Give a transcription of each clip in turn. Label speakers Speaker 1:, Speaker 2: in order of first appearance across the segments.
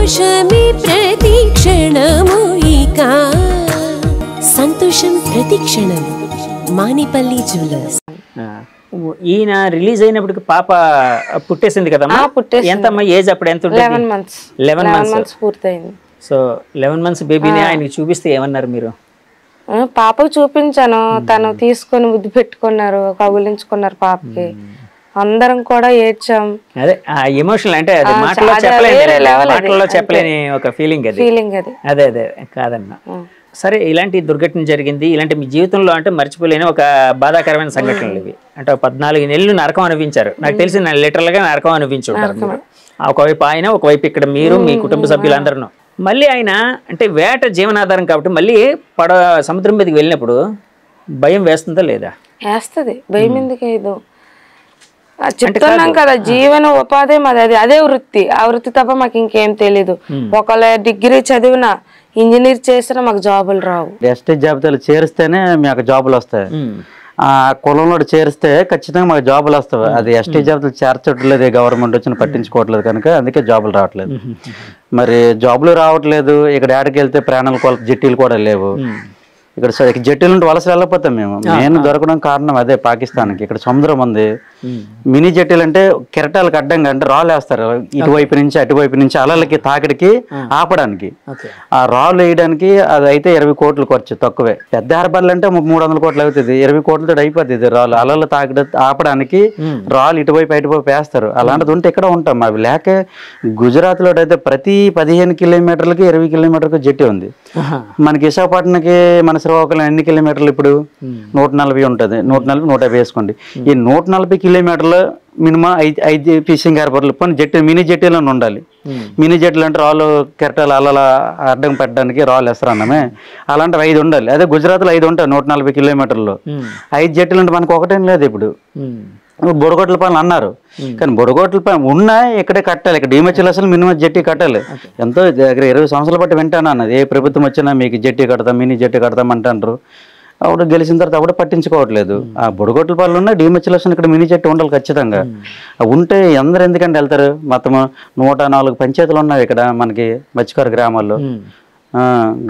Speaker 1: సంతోషమే ప్రతి క్షణము ఇక సంతోషం ప్రతి క్షణం మానిపల్లి జ్యువెలర్స్.
Speaker 2: ఈయన రిలీజ్ అయినప్పటికి పాప పుట్టేసింది కదమ్మా? ఎంతమ్మా ఏజ్ అప్పుడు? ఎంత ఉంటుంది? 11 months
Speaker 3: పూర్తయింది.
Speaker 2: సో 11 months బేబీని ఆయనకి చూపిస్తే ఏమన్నారు మీరు?
Speaker 3: పాపకు చూపించాను, తను తీసుకొని ముద్దు పెట్టుకున్నారు, కౌగిలించుకున్నారు పాపకి. అందరం కూడా ఏడ్చాం.
Speaker 2: అదే ఆ ఎమోషనల్ అంటే అది మాటల్లో చెప్పలేని ఒక ఫీలింగ్ అది. అదే అదే కాదన్నా. సరే, ఇలాంటి దుర్ఘటన జరిగింది, ఇలాంటి మీ జీవితంలో అంటే మర్చిపోలేని ఒక బాధాకరమైన సంఘటనలు ఇవి. అంటే 14 నెలలు నరకం అనిపించారు. నాకు తెలిసి లిటరల్ గా నరకం అనిపించుంటారు. ఒకవైపు ఆయన, ఒకవైపు ఇక్కడ మీరు, మీ కుటుంబ సభ్యులందరూ. మళ్ళీ ఆయన అంటే వేట జీవనాధారం కాబట్టి మళ్ళీ సముద్రం మీదకి వెళ్ళినప్పుడు భయం వేస్తుందా లేదా?
Speaker 3: వేస్తుంది. భయం ఎందుకు ఏదో చెప్తున్నాం కదా, జీవన ఉపాధి మాది, అదే వృత్తి. ఆ వృత్తి తప్ప మాకు ఇంకేం తెలీదు. ఒకవేళ డిగ్రీ చదివినా, ఇంజనీర్ చేసినా మాకు జాబులు రావు.
Speaker 4: ఎస్టీ జాబితాలు చేరిస్తేనే మాకు జాబులు వస్తాయి. ఆ కులంలో చేరిస్తే ఖచ్చితంగా మాకు జాబులు వస్తాయి. అది ఎస్టీ జాబితాలు చేర్చట్లేదు, గవర్నమెంట్ వచ్చిన పట్టించుకోవట్లేదు కనుక అందుకే జాబులు రావట్లేదు. మరి జాబులు రావట్లేదు. ఇక్కడ ఏడకి వెళ్తే ప్రాణాలు జట్టీలు కూడా లేవు. ఇక్కడ జట్టీల నుండి వలస వెళ్ళకపోతాం మేము. మెయిన్ దొరకడం కారణం అదే పాకిస్తాన్కి. ఇక్కడ సముద్రం ఉంది. మినీ జట్టీలు అంటే కెరటాలకు అడ్డంగా అంటే రాళ్ళు వేస్తారు, ఇటువైపు నుంచి అటువైపు నుంచి అలలకి తాకిడికి ఆపడానికి. ఆ రాళ్ళు వేయడానికి అది అయితే 20 కోట్లు ఖర్చు, తక్కువే. పెద్ద హార్బర్లు అంటే 300 కోట్లు అవుతుంది. 20 కోట్లతో అయిపోతుంది రాళ్ళు. అలలు తాకిడి ఆపడానికి రాళ్ళు ఇటువైపు అటువైపు వేస్తారు. అలాంటిది ఉంటే ఇక్కడ ఉంటాం. అవి లేక గుజరాత్ లో అయితే ప్రతి 15 కిలోమీటర్లకి 20 కిలోమీటర్లకు జట్టి ఉంది. మనకి విశాఖపట్నంకి మన శ్రీకాకుళం ఎన్ని కిలోమీటర్లు? ఇప్పుడు 140 ఉంటుంది. 140, 150 వేసుకోండి. ఈ 140 కిలోమీటర్లు మినిమం 5 ఫిషింగ్ హార్బర్లు పోనీ జట్టి, మినీ జట్టీలను ఉండాలి. మినీ జట్టీలు అంటే రాళ్ళు కెరటాలు అలల అడ్డం పెట్టడానికి రాళ్ళు వేస్తారన్నమే. అలాంటివి 5 ఉండాలి. అదే గుజరాత్లో 5 ఉంటాయి 140 కిలోమీటర్లు. 5 జట్టీలు అంటే మనకు ఒకటేం లేదు. ఇప్పుడు బుడగొట్ల పనులు అన్నారు, కానీ బుడగొట్ల పని ఉన్నా ఇక్కడే కట్టాలి. ఇక్కడ డిమెచ్లు అసలు మినిమం జట్టి కట్టాలి. ఎంతో దగ్గర 20 సంవత్సరాల బట్టి వింటాను అన్నది. ఏ ప్రభుత్వం వచ్చినా మీకు జట్టి కడతాం, మినీ జట్టి కడతాం అంటారు. అప్పుడు గెలిచిన తర్వాత అప్పుడు పట్టించుకోవట్లేదు. ఆ బుడగొట్ల పనులు ఉన్నాయి, డిమెచ్యులేషన్ ఇక్కడ మినీ జట్టి ఉండాలి ఖచ్చితంగా. ఉంటే అందరు ఎందుకంటే వెళ్తారు. మొత్తం 104 పంచాయతీలు ఉన్నాయి ఇక్కడ మనకి మత్స్యకార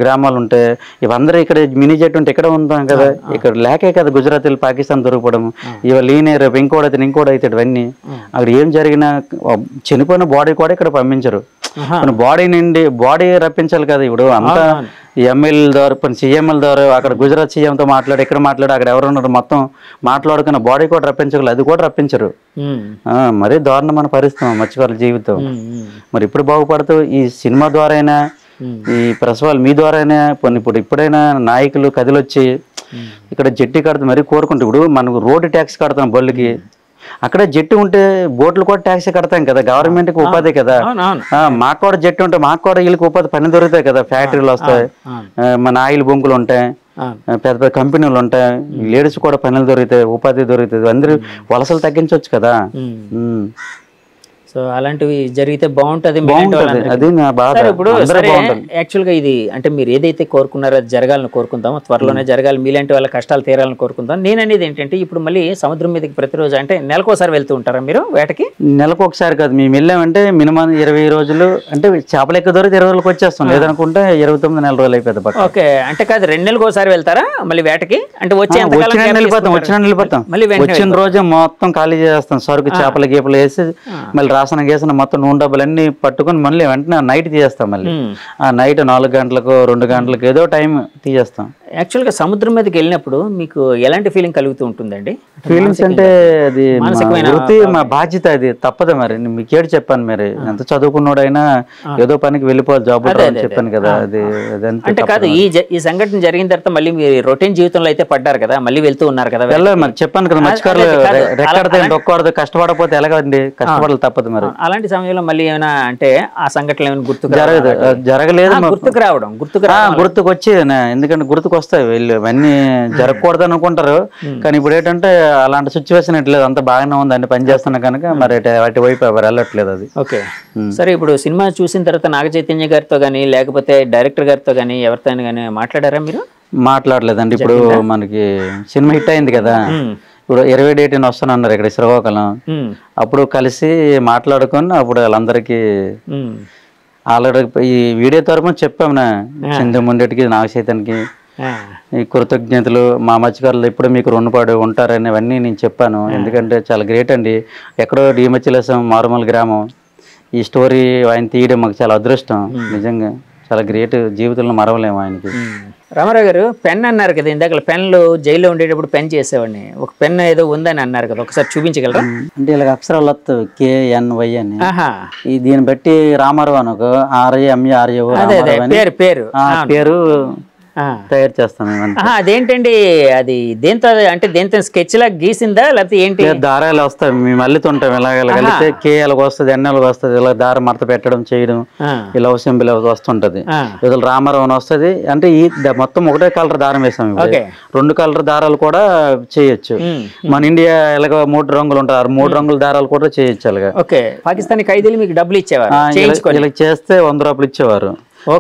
Speaker 4: గ్రామాలు ఉంటే ఇవందరూ ఇక్కడ మినీ జెట్ ఉంటే ఇక్కడ ఉంటాం కదా. ఇక్కడ లేకే కదా గుజరాతీలు పాకిస్తాన్ దొరకపడం. ఇవాళ ఈయన రేపు ఇంకోడైతే ఇవన్నీ అక్కడ ఏం జరిగినా చనిపోయిన బాడీ కూడా ఇక్కడ పంపించరు. బాడీ నుండి బాడీ రప్పించాలి కదా. ఇప్పుడు అంతా ఎమ్మెల్యేల ద్వారా, సీఎంఎల్ ద్వారా అక్కడ గుజరాత్ సీఎంతో మాట్లాడి, ఇక్కడ మాట్లాడి, అక్కడ ఎవరు ఉన్నారు మొత్తం మాట్లాడుకున్న బాడీ కూడా రప్పించగలరు. అది కూడా రప్పించరు. మరీ దారుణమైన పరిస్థితి మత్స్యకారుల జీవితం. మరి ఇప్పుడు బాగుపడుతూ ఈ సినిమా ద్వారా అయినా, ఈ ప్రసవాలు మీ ద్వారా అయినా, ఇప్పుడైనా నాయకులు కదిలొచ్చి ఇక్కడ జట్టి కడతాం మరీ కోరుకుంటే. ఇప్పుడు మనకు రోడ్డు ట్యాక్స్ కడతాం బళ్ళకి, అక్కడ జట్టి ఉంటే బోట్లు కూడా ట్యాక్స్ కడతాం కదా. గవర్నమెంట్కి ఉపాధి కదా. మాకు కూడా జట్టి ఉంటే మాకు కూడా వీళ్ళకి ఉపాధి పని దొరుకుతాయి కదా. ఫ్యాక్టరీలు వస్తాయి, మన ఆయిల్ బొంకులు ఉంటాయి, పెద్ద పెద్ద కంపెనీలు ఉంటాయి, లేడీస్ కూడా పనులు దొరుకుతాయి, ఉపాధి దొరుకుతుంది. అందరూ వలసలు తగ్గించవచ్చు కదా.
Speaker 2: సో అలాంటివి జరిగితే బాగుంటది. ఇప్పుడు యాక్చువల్ గా ఇది అంటే మీరు ఏదైతే కోరుకున్నారో అది జరగాలని కోరుకుందాం, త్వరలోనే జరగాలి, మీలాంటి వాళ్ళ కష్టాలు తీరాలని కోరుకుందాం. నేను అనేది ఏంటంటే ఇప్పుడు మళ్ళీ సముద్రం మీదకి ప్రతిరోజు అంటే నెలకోసారి వెళ్తూ ఉంటారా మీరు వేటకి?
Speaker 4: నెలకు ఒకసారి కాదు, మేము వెళ్ళామంటే మినిమం 20 రోజులు. అంటే చేపలు ఎక్కువ దొరికి 20 రోజులకు వచ్చేస్తాం, లేదనుకుంటే 29 నెల రోజులు అయిపోతుంది.
Speaker 2: ఓకే, అంటే కాదు 2 నెలలకు ఒకసారి వెళ్తారా మళ్ళీ వేటకి? అంటే
Speaker 4: వచ్చిన వెళ్ళిపోతాం. మళ్ళీ వచ్చిన రోజే మొత్తం ఖాళీ చేస్తాం. సరుకు చేపల గీపలు వేసి మళ్ళీ రాసిన గేసిన మొత్తం నూనె డబ్బులు అన్ని పట్టుకుని మళ్ళీ వెంటనే నైట్ తీసేస్తాం. మళ్ళీ ఆ నైట్ 4 గంటలకు 2 గంటలకు ఏదో టైం తీసేస్తాం.
Speaker 2: యాక్చువల్గా సముద్రం మీదకి వెళ్ళినప్పుడు మీకు ఎలాంటి ఫీలింగ్ కలుగుతూ ఉంటుందండి?
Speaker 4: ఫీలింగ్స్ అంటే అది వృత్తి, మా బాధ్యత, అది తప్పదు. మరి మీకేడు చెప్పాను, మరి ఎంత చదువుకున్నాడైనా ఏదో పనికి వెళ్ళిపోవాలి, జాబ్ చెప్పాను కదా. అది
Speaker 2: అంటే కాదు, ఈ సంఘటన జరిగిన తర్వాత మళ్ళీ మీరు రొటీన్ జీవితంలో అయితే పడ్డారు కదా, మళ్ళీ వెళ్తూ ఉన్నారు కదా.
Speaker 4: వెళ్ళాలి మరి, చెప్పాను కదా. మత్స్యకారులు రెక్కడదు కష్టపడకపోతే ఎలాగండి, కష్టపడాలి తప్పదు. మరి
Speaker 2: అలాంటి సమయంలో మళ్ళీ ఏమైనా అంటే ఆ సంఘటనలు ఏమైనా
Speaker 4: జరగలేదు,
Speaker 2: గుర్తుకు
Speaker 4: వచ్చి, ఎందుకంటే గుర్తుకు వస్తాయి వెళ్ళి అవన్నీ జరగకూడదు అనుకుంటారు. కానీ ఇప్పుడు ఏంటంటే అలాంటి సిచ్యువేషన్ ఎట్లేదు, అంత బాగానే ఉంది, అన్ని పని చేస్తున్నా కనుక మరి వాటి వైపు ఎవరు వెళ్ళట్లేదు. అది
Speaker 2: ఓకే. సరే, ఇప్పుడు సినిమా చూసిన తర్వాత నాగ చైతన్య గారితో కానీ లేకపోతే డైరెక్టర్ గారితో కానీ ఎవరితో కానీ మాట్లాడారా మీరు?
Speaker 4: మాట్లాడలేదండి. ఇప్పుడు మనకి సినిమా హిట్ అయింది కదా, ఇప్పుడు 20 డేట్ వస్తానన్నారు ఇక్కడ శ్రీకాకుళం. అప్పుడు కలిసి మాట్లాడుకొని అప్పుడు వాళ్ళందరికీ ఆల్రెడీ ఈ వీడియో తరపున చెప్పాము చంద్రముండెటికి నాగచైతన్యకి ఈ కృతజ్ఞతలు, మా మత్స్యకారులు ఎప్పుడు మీకు రుణపడి ఉంటారని అవన్నీ నేను చెప్పాను. ఎందుకంటే చాలా గ్రేట్ అండి. ఎక్కడో డిమచిలేసం మారుమూల గ్రామం, ఈ స్టోరీ ఆయన తీయడం మాకు చాలా అదృష్టం. నిజంగా చాలా గ్రేట్, జీవితంలో మరవలేము ఆయనకి.
Speaker 2: రామారావు గారు పెన్ అన్నారు కదా ఇందాక, పెన్లు జైల్లో ఉండేటప్పుడు పెన్ చేసేవాడిని, ఒక పెన్ ఏదో ఉందని అన్నారు కదా, ఒకసారి చూపించగలరా?
Speaker 4: అంటే ఇలా అక్షరాలు వస్తాయి KNY అని. ఈ దీన్ని బట్టి రామారావు అనుకో RAMARAO పేరు తయారు చేస్తాం.
Speaker 2: అదేంటండి అది దేంతో, అంటే దేంతో స్కెచ్ లా గీసిందా లేకపోతే ఏంటి?
Speaker 4: దారాలు వస్తాయి, మేము అల్లుతుంటాం. ఇలాగలిగితే KLకి వస్తుంది, NLకి వస్తుంది, ఇలా దారం మడత పెట్టడం చేయడం, ఇలా సింబల్ వస్తుంటది. ఇవాళ రామారావు వస్తుంది. అంటే ఈ మొత్తం ఒకటే కలర్ దారం వేసాం. 2 కలర్ దారాలు కూడా చేయొచ్చు. మన ఇండియా ఇలాగ 3 రంగులు ఉంటారు, 3 రంగుల దారాలు కూడా చేయొచ్చు. అలాగా
Speaker 2: పాకిస్తానీ ఖైదీలు మీకు డబ్బులు ఇచ్చేవారు,
Speaker 4: ఇలా చేస్తే 100 రూపాయలు ఇచ్చేవారు.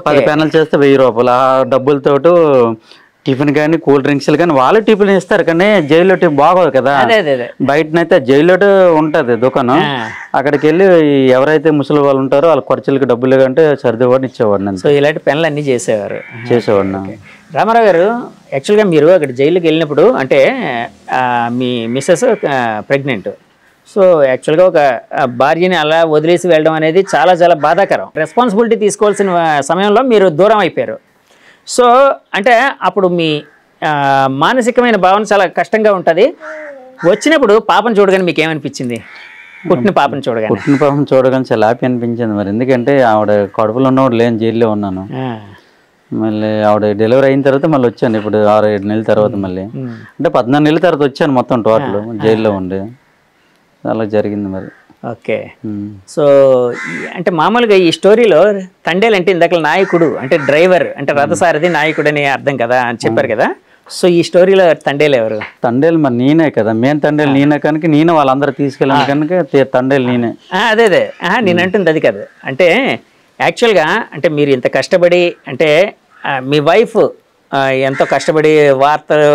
Speaker 4: 10 పెన్నులు చేస్తే 1000 రూపాయలు. ఆ డబ్బులతో టిఫిన్ కానీ కూల్ డ్రింక్స్ కానీ వాళ్ళే టిఫిన్ ఇస్తారు. కానీ జైల్లో టిఫిన్ బాగోదు కదా, బయటనైతే జైల్లో ఉంటది దుకాణం, అక్కడికి వెళ్ళి ఎవరైతే ముసలి వాళ్ళు ఉంటారో వాళ్ళ ఖర్చులకి డబ్బులు కంటే సర్దివాడిని ఇచ్చేవాడిని.
Speaker 2: సో ఇలాంటి పెన్నులు అన్ని
Speaker 4: చేసేవాడిని.
Speaker 2: రామారావు గారు, యాక్చువల్గా మీరు అక్కడ జైలుకి వెళ్ళినప్పుడు అంటే మీ మిస్సెస్ ప్రెగ్నెంట్, సో యాక్చువల్గా ఒక భార్యని అలా వదిలేసి వెళ్ళడం అనేది చాలా చాలా బాధాకరం. రెస్పాన్సిబిలిటీ తీసుకోవాల్సిన సమయంలో మీరు దూరం అయిపోయారు. సో అంటే అప్పుడు మీ మానసికమైన భావన చాలా కష్టంగా ఉంటుంది. వచ్చినప్పుడు పాపను చూడగానే మీకు ఏమనిపించింది? పుట్టిన పాపను
Speaker 4: చూడగానే చాలా హ్యాపీ అనిపించింది. మరి ఎందుకంటే ఆవిడ కడుపులో ఉన్నవాడు లేని, జైల్లో ఉన్నాను. మళ్ళీ ఆవిడ డెలివరీ అయిన తర్వాత మళ్ళీ వచ్చాను. ఇప్పుడు 6-7 నెలల తర్వాత మళ్ళీ, అంటే 14 నెలల తర్వాత వచ్చాను మొత్తం టోటల్ జైల్లో ఉండి. అలా జరిగింది మరి.
Speaker 2: ఓకే. సో అంటే మామూలుగా ఈ స్టోరీలో తండేలు అంటే ఇందాక నాయకుడు అంటే డ్రైవర్ అంటే రథసారథి నాయకుడు అని అర్థం కదా అని చెప్పారు కదా. సో ఈ స్టోరీలో తండేలు ఎవరు?
Speaker 4: తండేలు మరి నేనే కదా, మెయిన్ తండేలు నేనే కనుక నేనే వాళ్ళందరూ తీసుకెళ్ళాను కనుక తండేలు నేనే.
Speaker 2: అదే నేను అంటుంది అది కాదు. అంటే యాక్చువల్గా అంటే మీరు ఇంత కష్టపడి అంటే మీ వైఫ్ ఎంతో కష్టపడి
Speaker 4: వార్తలు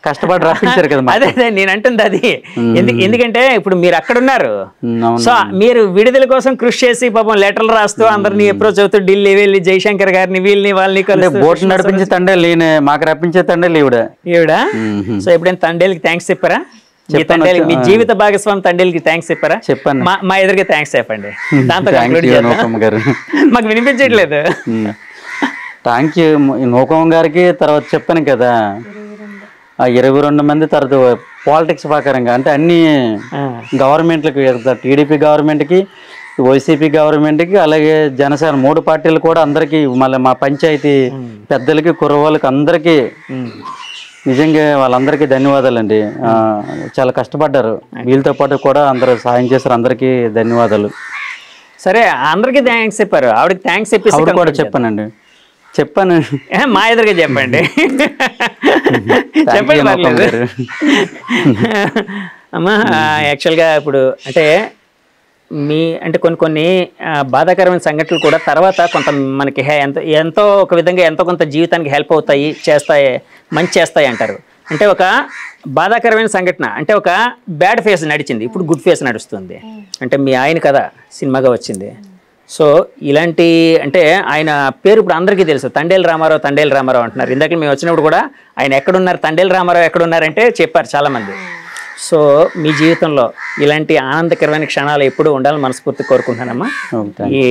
Speaker 4: కష్టపడి రప్పించారు కదా.
Speaker 2: అదే నేను అంటుంది అది. ఎందుకంటే ఇప్పుడు మీరు అక్కడ ఉన్నారు, సో మీరు విడుదల కోసం కృషి చేసి పాపం లెటర్లు రాస్తూ అందరినీ అప్రోచ్ అవుతూ ఢిల్లీ వెళ్ళి జయశంకర్ గారిని వీళ్ళని వాళ్ళని
Speaker 4: బోట్ నడిపించే తండేలు నేనే, మాకు రప్పించే తండేలు ఈవిడ.
Speaker 2: సో ఎప్పుడైనా తండేలకి థ్యాంక్స్ చెప్పారా? మీ జీవిత భాగస్వామి తండేలకి థ్యాంక్స్ చెప్పారా?
Speaker 4: చెప్పాను.
Speaker 2: మా ఎదురుగా థ్యాంక్స్ చెప్పండి. దాంతో మాకు వినిపించట్లేదు.
Speaker 4: థ్యాంక్ యూ నూకమ్మ గారికి. తర్వాత చెప్పాను కదా 22 మంది. తర్వాత పాలిటిక్స్ ప్రకారంగా అంటే అన్ని గవర్నమెంట్లకి, టీడీపీ గవర్నమెంట్కి, వైసీపీ గవర్నమెంట్కి, అలాగే జనసేన 3 పార్టీలు కూడా అందరికీ, మళ్ళీ మా పంచాయతీ పెద్దలకి, కుర్రవాళ్ళకి అందరికీ నిజంగా వాళ్ళందరికీ ధన్యవాదాలండి. చాలా కష్టపడ్డారు. వీళ్ళతో పాటు కూడా అందరూ సాయం చేశారు. అందరికీ ధన్యవాదాలు.
Speaker 2: సరే, అందరికీ థ్యాంక్స్ చెప్పారు. ఆవిడకి థ్యాంక్స్ చెప్పి
Speaker 4: కూడా చెప్పానండి. చెప్పాను,
Speaker 2: మా ఎదురుగా చెప్పండి. చెప్పండి పర్లేదు అమ్మా. యాక్చువల్గా ఇప్పుడు అంటే అంటే కొన్ని బాధాకరమైన సంఘటనలు కూడా తర్వాత కొంత మనకి ఎంతో ఒక విధంగా ఎంతో కొంత జీవితానికి హెల్ప్ అవుతాయి, మంచి చేస్తాయి అంటారు. అంటే ఒక బాధాకరమైన సంఘటన అంటే ఒక బ్యాడ్ ఫేస్ నడిచింది, ఇప్పుడు గుడ్ ఫేస్ నడుస్తుంది. అంటే మీ ఆయన కథ సినిమాగా వచ్చింది. సో ఇలాంటి అంటే ఆయన పేరు ఇప్పుడు అందరికీ తెలుసు, తండేలు రామారావు అంటున్నారు. ఇందాక మేము వచ్చినప్పుడు కూడా ఆయన ఎక్కడున్నారు, తండేలు రామారావు ఎక్కడున్నారంటే చెప్పారు చాలామంది. సో మీ జీవితంలో ఇలాంటి ఆనందకరమైన క్షణాలు ఎప్పుడూ ఉండాలని మనస్ఫూర్తి కోరుకుంటున్నానమ్మా. ఈ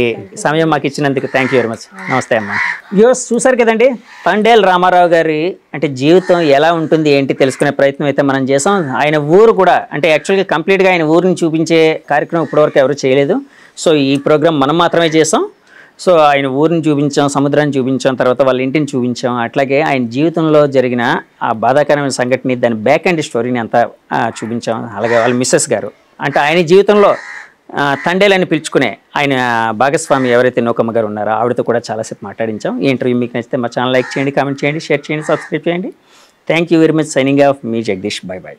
Speaker 2: సమయం మాకు ఇచ్చినందుకు థ్యాంక్ యూ వెరీ మచ్. నమస్తే అమ్మా. వ్యూవర్స్ చూసారు కదండి, తండేలు రామారావు గారి అంటే జీవితం ఎలా ఉంటుంది ఏంటి తెలుసుకునే ప్రయత్నం అయితే మనం చేసాం. ఆయన ఊరు కూడా అంటే యాక్చువల్గా కంప్లీట్గా ఆయన ఊరిని చూపించే కార్యక్రమం ఇప్పటివరకు ఎవరు చేయలేదు. సో ఈ ప్రోగ్రాం మనం మాత్రమే చేసాం. సో ఆయన ఊరిని చూపించాం, సముద్రాన్ని చూపించాం, తర్వాత వాళ్ళ ఇంటిని చూపించాం. అట్లాగే ఆయన జీవితంలో జరిగిన ఆ బాధాకరమైన సంఘటన, దాని బ్యాక్ అండ్ స్టోరీని అంతా చూపించాం. అలాగే వాళ్ళ మిస్సెస్ గారు అంటే ఆయన జీవితంలో తండేలని పిలుచుకునే ఆయన భాగస్వామి ఎవరైతే నూకమ్మ గారు ఉన్నారో ఆవిడతో కూడా చాలాసేపు మాట్లాడించాం. ఈ ఇంటర్వ్యూ మీకు నచ్చితే మా ఛానల్ లైక్ చేయండి, కామెంట్ చేయండి, షేర్ చేయండి, సబ్స్క్రైబ్ చేయండి. Thank you very much. Signing off me Jagadish. By by.